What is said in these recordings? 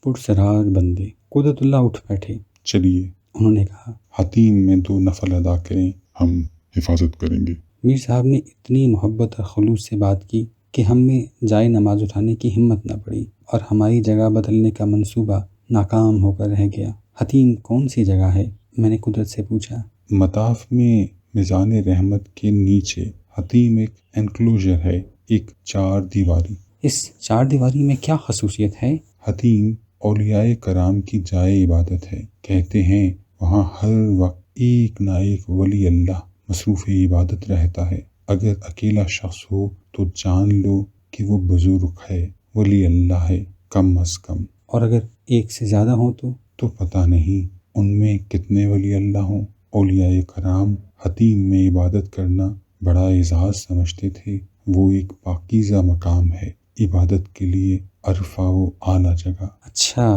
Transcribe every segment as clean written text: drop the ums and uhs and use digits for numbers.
پرسرار بندے۔ قدرت اللہ اٹھ بیٹھے۔ چلیے انہوں نے کہا، حتیم میں 2 نفل ادا کریں، ہم حفاظت کریں گے۔ میر صاحب نے اتنی محبت اور خلوص سے بات کی کہ ہم میں جائے نماز اٹھانے کی ہمت نہ پڑی اور ہماری جگہ بدلنے کا منصوبہ ناکام ہو کر رہ گیا۔ حتیم کون سی جگہ ہے؟ میں نے قدرت سے پوچھا۔ مطاف میں میزان رحمت کے نیچے حتیم ایک انکلوژر ہے، ایک 4 دیواری۔ اس 4 دیواری میں کیا خصوصیت ہے؟ حتیم اولیاء کرام کی جائے عبادت ہے۔ کہتے ہیں وہاں ہر وقت ایک نہ ایک ولی اللہ مصروف عبادت رہتا ہے۔ اگر اکیلا شخص ہو تو جان لو کہ وہ بزرگ ہے، ولی اللہ ہے کم از کم۔ اور اگر ایک سے زیادہ ہو تو پتہ نہیں ان میں کتنے ولی اللہ ہوں۔ اولیاء کرام حتیم میں عبادت کرنا بڑا اعزاز سمجھتے تھے۔ وہ ایک پاکیزہ مقام ہے، عبادت کے لیے عرفہ و اعلیٰ جگہ۔ اچھا،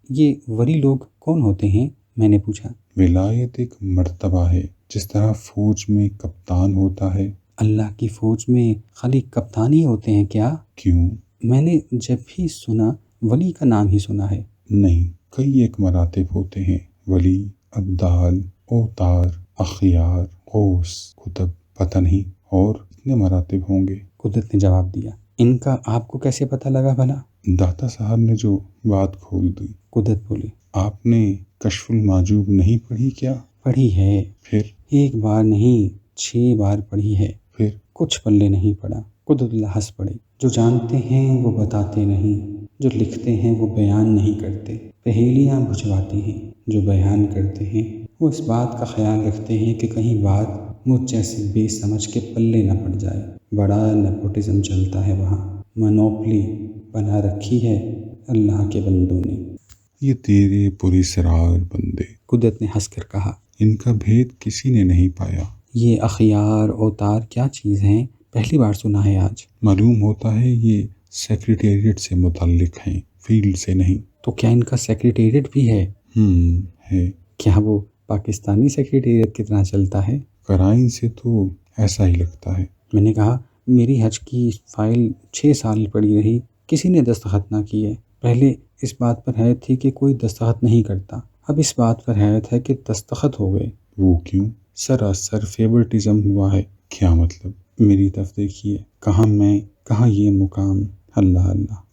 یہ ولی لوگ کون ہوتے ہیں؟ میں نے پوچھا۔ ولایت ایک مرتبہ ہے، جس طرح فوج میں کپتان ہوتا ہے۔ اللہ کی فوج میں خالی کپتان ہی ہوتے ہیں کیا؟ کیوں؟ میں نے جب بھی سنا ولی کا نام ہی سنا ہے۔ نہیں، کئی ایک مراتب ہوتے ہیں، ولی، ابدال، اوتار، اخیار، غوث، قطب، پتہ نہیں اور اتنے مراتب ہوں گے۔ قدرت نے جواب دیا۔ ان کا آپ کو کیسے پتہ لگا بھلا؟ داتا صاحب نے جو بات کھول دی۔ قدرت بولی، آپ نے کشف المحجوب نہیں پڑھی کیا؟ پڑھی ہے، پھر 1 بار نہیں 6 بار پڑھی ہے، پھر کچھ پلے نہیں پڑا۔ قدرت اللہ ہنس پڑے۔ جو جانتے ہیں وہ بتاتے نہیں، جو لکھتے ہیں وہ بیان نہیں کرتے، پہیلیاں بجھواتے ہیں، جو بیان کرتے ہیں وہ اس بات کا خیال رکھتے ہیں کہ کہیں بات مجھ جیسے بے سمجھ کے پلے نہ پڑ جائے۔ بڑا نیپوٹزم چلتا ہے وہاں، منوپلی بنا رکھی ہے اللہ کے بندوں نے۔ یہ تیرے پرسرار بندے، قدرت نے ہنس کر کہا، ان کا بھید کسی نے نہیں پایا۔ یہ اخیار اوتار کیا چیز ہیں؟ پہلی بار سنا ہے آج۔ معلوم ہوتا ہے یہ سیکریٹریٹ سے متعلق ہیں، فیلڈ سے نہیں۔ تو کیا ان کا سیکریٹریٹ بھی ہے؟ ہے۔ کیا وہ پاکستانی سیکریٹریٹ کی طرح چلتا ہے؟ قرائن سے تو ایسا ہی لگتا ہے۔ میں نے کہا، میری حج کی فائل 6 سال پڑی رہی، کسی نے دستخط نہ کیے۔ پہلے اس بات پر حیرت تھی کہ کوئی دستخط نہیں کرتا، اب اس بات پر حیرت ہے کہ دستخط ہو گئے۔ وہ کیوں؟ سراسر فیورٹزم ہوا ہے۔ کیا مطلب؟ میری طرف دیکھیے، کہاں میں، کہاں یہ مقام۔ اللہ اللہ۔